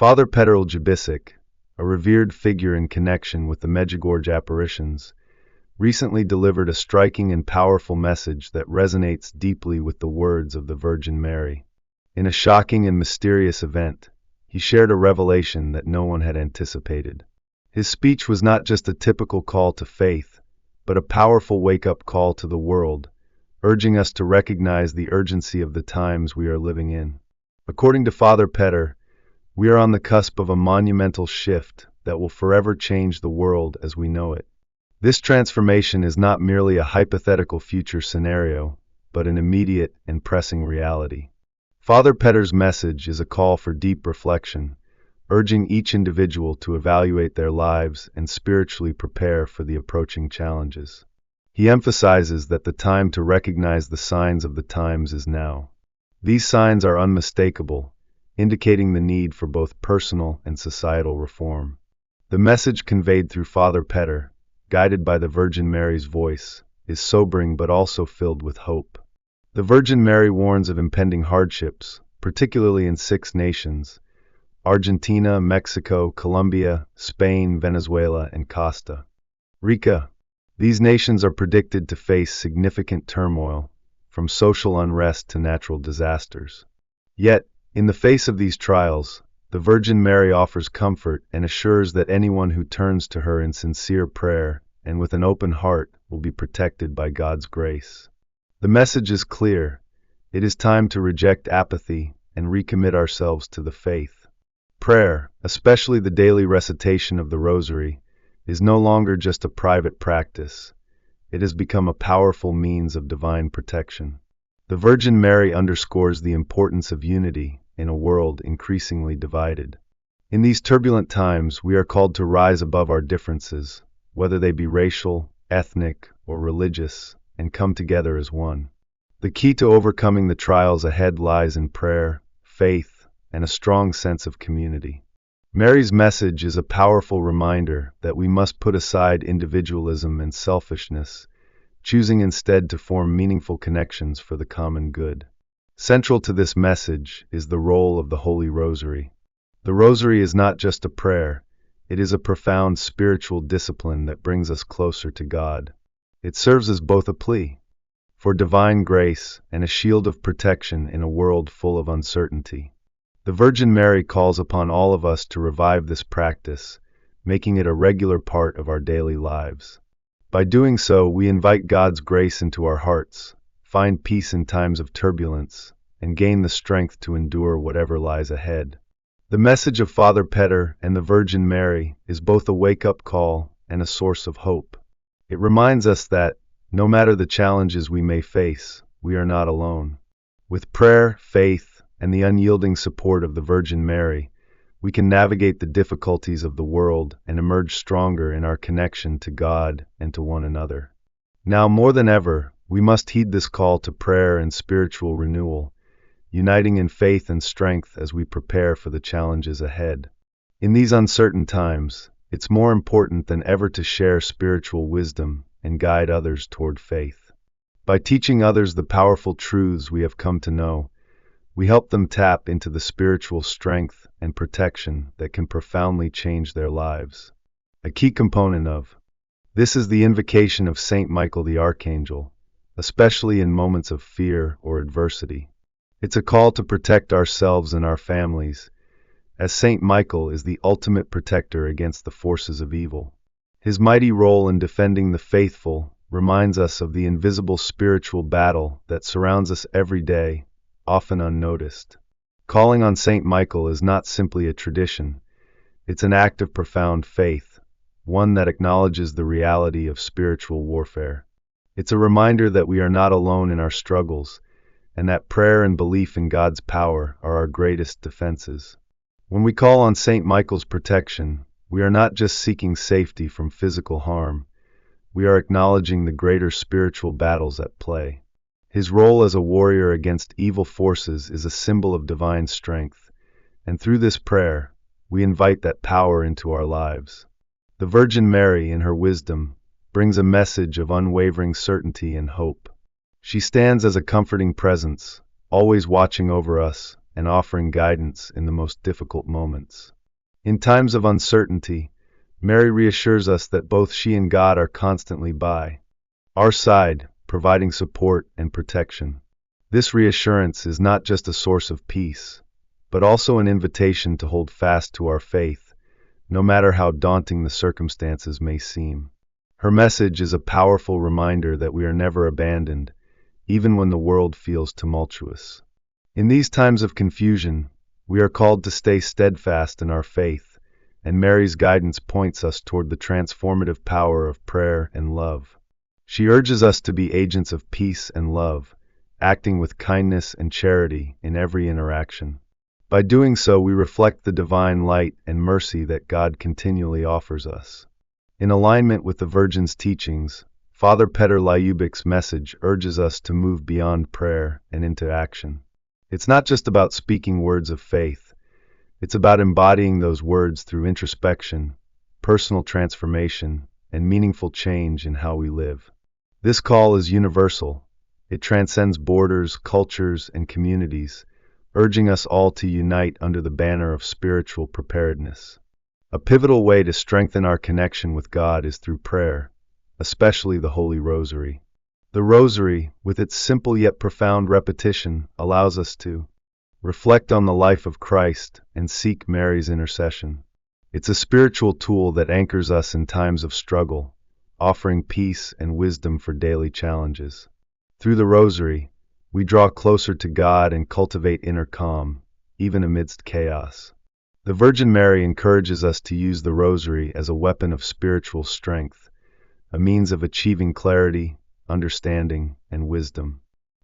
Father Petar, a revered figure in connection with the Medjugorje apparitions, recently delivered a striking and powerful message that resonates deeply with the words of the Virgin Mary. In a shocking and mysterious event, he shared a revelation that no one had anticipated. His speech was not just a typical call to faith, but a powerful wake-up call to the world, urging us to recognize the urgency of the times we are living in. According to Father Petar, we are on the cusp of a monumental shift that will forever change the world as we know it. This transformation is not merely a hypothetical future scenario, but an immediate and pressing reality. Father Petar's message is a call for deep reflection, urging each individual to evaluate their lives and spiritually prepare for the approaching challenges. He emphasizes that the time to recognize the signs of the times is now. These signs are unmistakable, indicating the need for both personal and societal reform. The message conveyed through Father Petar, guided by the Virgin Mary's voice, is sobering but also filled with hope. The Virgin Mary warns of impending hardships, particularly in 6 nations: Argentina, Mexico, Colombia, Spain, Venezuela, and Costa Rica. These nations are predicted to face significant turmoil, from social unrest to natural disasters. Yet, in the face of these trials, the Virgin Mary offers comfort and assures that anyone who turns to her in sincere prayer and with an open heart will be protected by God's grace. The message is clear. It is time to reject apathy and recommit ourselves to the faith. Prayer, especially the daily recitation of the Rosary, is no longer just a private practice. It has become a powerful means of divine protection. The Virgin Mary underscores the importance of unity in a world increasingly divided. In these turbulent times, we are called to rise above our differences, whether they be racial, ethnic, or religious, and come together as one. The key to overcoming the trials ahead lies in prayer, faith, and a strong sense of community. Mary's message is a powerful reminder that we must put aside individualism and selfishness, choosing instead to form meaningful connections for the common good. Central to this message is the role of the Holy Rosary. The Rosary is not just a prayer, it is a profound spiritual discipline that brings us closer to God. It serves as both a plea for divine grace and a shield of protection in a world full of uncertainty. The Virgin Mary calls upon all of us to revive this practice, making it a regular part of our daily lives. By doing so, we invite God's grace into our hearts, find peace in times of turbulence, and gain the strength to endure whatever lies ahead. The message of Father Petar and the Virgin Mary is both a wake-up call and a source of hope. It reminds us that, no matter the challenges we may face, we are not alone. With prayer, faith, and the unyielding support of the Virgin Mary, we can navigate the difficulties of the world and emerge stronger in our connection to God and to one another. Now more than ever, we must heed this call to prayer and spiritual renewal, uniting in faith and strength as we prepare for the challenges ahead. In these uncertain times, it's more important than ever to share spiritual wisdom and guide others toward faith. By teaching others the powerful truths we have come to know, we help them tap into the spiritual strength and protection that can profoundly change their lives. A key component of this is the invocation of Saint Michael the Archangel, especially in moments of fear or adversity. It's a call to protect ourselves and our families, as Saint Michael is the ultimate protector against the forces of evil. His mighty role in defending the faithful reminds us of the invisible spiritual battle that surrounds us every day, often unnoticed. Calling on Saint Michael is not simply a tradition, it's an act of profound faith, one that acknowledges the reality of spiritual warfare. It's a reminder that we are not alone in our struggles, and that prayer and belief in God's power are our greatest defenses. When we call on Saint Michael's protection, we are not just seeking safety from physical harm, we are acknowledging the greater spiritual battles at play. His role as a warrior against evil forces is a symbol of divine strength, and through this prayer, we invite that power into our lives. The Virgin Mary, in her wisdom, brings a message of unwavering certainty and hope. She stands as a comforting presence, always watching over us, and offering guidance in the most difficult moments. In times of uncertainty, Mary reassures us that both she and God are constantly by our side, providing support and protection. This reassurance is not just a source of peace, but also an invitation to hold fast to our faith, no matter how daunting the circumstances may seem. Her message is a powerful reminder that we are never abandoned, even when the world feels tumultuous. In these times of confusion, we are called to stay steadfast in our faith, and Mary's guidance points us toward the transformative power of prayer and love. She urges us to be agents of peace and love, acting with kindness and charity in every interaction. By doing so, we reflect the divine light and mercy that God continually offers us. In alignment with the Virgin's teachings, Father Petar Lyubik's message urges us to move beyond prayer and into action. It's not just about speaking words of faith. It's about embodying those words through introspection, personal transformation, and meaningful change in how we live. This call is universal. It transcends borders, cultures, and communities, urging us all to unite under the banner of spiritual preparedness. A pivotal way to strengthen our connection with God is through prayer, especially the Holy Rosary. The Rosary, with its simple yet profound repetition, allows us to reflect on the life of Christ and seek Mary's intercession. It's a spiritual tool that anchors us in times of struggle, offering peace and wisdom for daily challenges. Through the Rosary, we draw closer to God and cultivate inner calm, even amidst chaos. The Virgin Mary encourages us to use the Rosary as a weapon of spiritual strength, a means of achieving clarity, understanding, and wisdom.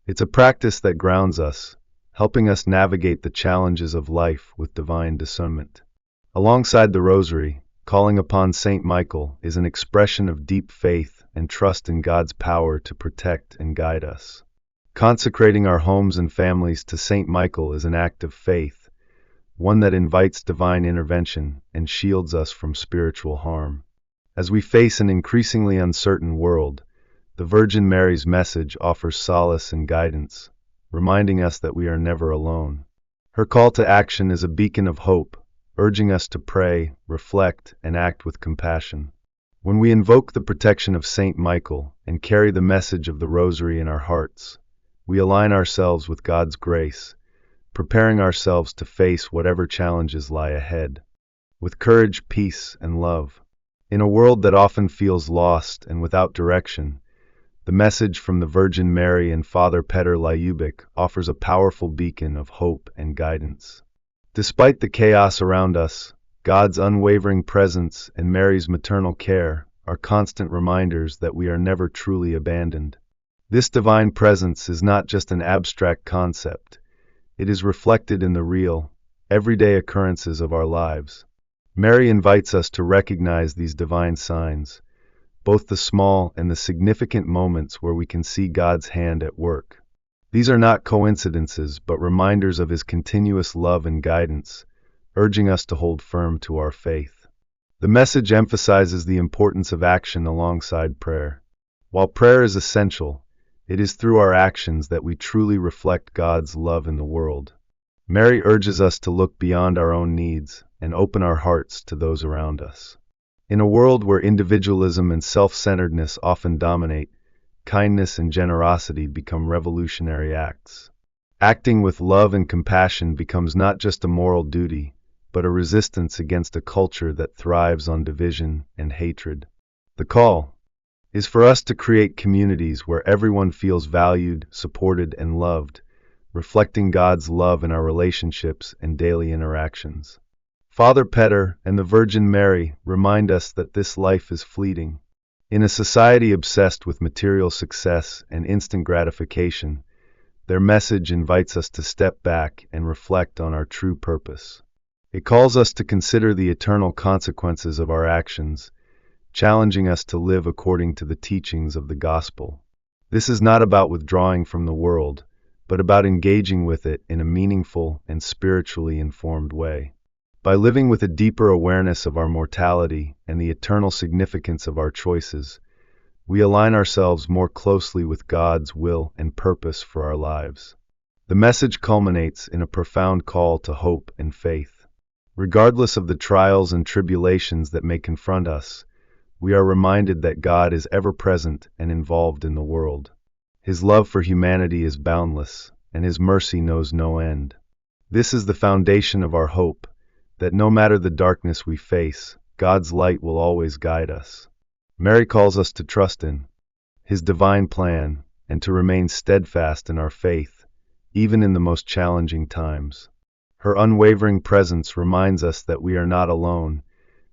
It's a practice that grounds us, helping us navigate the challenges of life with divine discernment. Alongside the Rosary, calling upon Saint Michael is an expression of deep faith and trust in God's power to protect and guide us. Consecrating our homes and families to Saint Michael is an act of faith, one that invites divine intervention and shields us from spiritual harm. As we face an increasingly uncertain world, the Virgin Mary's message offers solace and guidance, reminding us that we are never alone. Her call to action is a beacon of hope, urging us to pray, reflect, and act with compassion. When we invoke the protection of Saint Michael and carry the message of the Rosary in our hearts, we align ourselves with God's grace, preparing ourselves to face whatever challenges lie ahead, with courage, peace, and love. In a world that often feels lost and without direction, the message from the Virgin Mary and Father Petar Lyubik offers a powerful beacon of hope and guidance. Despite the chaos around us, God's unwavering presence and Mary's maternal care are constant reminders that we are never truly abandoned. This divine presence is not just an abstract concept. It is reflected in the real, everyday occurrences of our lives. Mary invites us to recognize these divine signs, both the small and the significant moments where we can see God's hand at work. These are not coincidences, but reminders of His continuous love and guidance, urging us to hold firm to our faith. The message emphasizes the importance of action alongside prayer. While prayer is essential, it is through our actions that we truly reflect God's love in the world. Mary urges us to look beyond our own needs and open our hearts to those around us. In a world where individualism and self-centeredness often dominate, kindness and generosity become revolutionary acts. Acting with love and compassion becomes not just a moral duty, but a resistance against a culture that thrives on division and hatred. The call is for us to create communities where everyone feels valued, supported, and loved, reflecting God's love in our relationships and daily interactions. Father Petar and the Virgin Mary remind us that this life is fleeting. In a society obsessed with material success and instant gratification, their message invites us to step back and reflect on our true purpose. It calls us to consider the eternal consequences of our actions, challenging us to live according to the teachings of the gospel. This is not about withdrawing from the world, but about engaging with it in a meaningful and spiritually informed way. By living with a deeper awareness of our mortality and the eternal significance of our choices, we align ourselves more closely with God's will and purpose for our lives. The message culminates in a profound call to hope and faith. Regardless of the trials and tribulations that may confront us, we are reminded that God is ever present and involved in the world. His love for humanity is boundless, and His mercy knows no end. This is the foundation of our hope, that no matter the darkness we face, God's light will always guide us. Mary calls us to trust in His divine plan and to remain steadfast in our faith, even in the most challenging times. Her unwavering presence reminds us that we are not alone,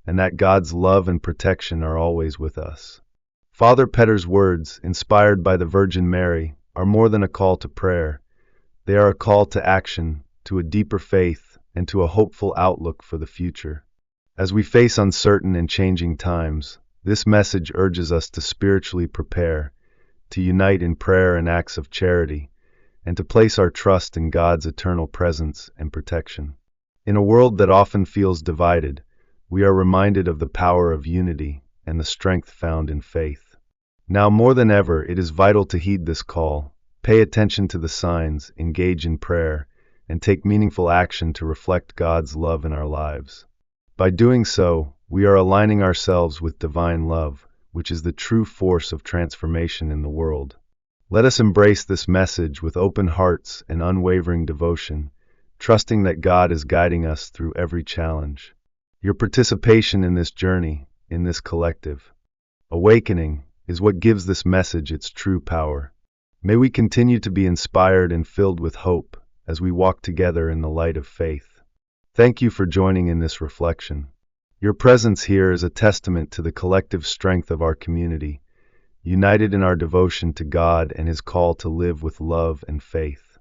and that God's love and protection are always with us. Father Petar's words, inspired by the Virgin Mary, are more than a call to prayer. They are a call to action, to a deeper faith, and to a hopeful outlook for the future. As we face uncertain and changing times, this message urges us to spiritually prepare, to unite in prayer and acts of charity, and to place our trust in God's eternal presence and protection. In a world that often feels divided, we are reminded of the power of unity and the strength found in faith. Now more than ever, it is vital to heed this call, pay attention to the signs, engage in prayer, and take meaningful action to reflect God's love in our lives. By doing so, we are aligning ourselves with divine love, which is the true force of transformation in the world. Let us embrace this message with open hearts and unwavering devotion, trusting that God is guiding us through every challenge. Your participation in this journey, in this collective awakening, is what gives this message its true power. May we continue to be inspired and filled with hope as we walk together in the light of faith. Thank you for joining in this reflection. Your presence here is a testament to the collective strength of our community, united in our devotion to God and His call to live with love and faith.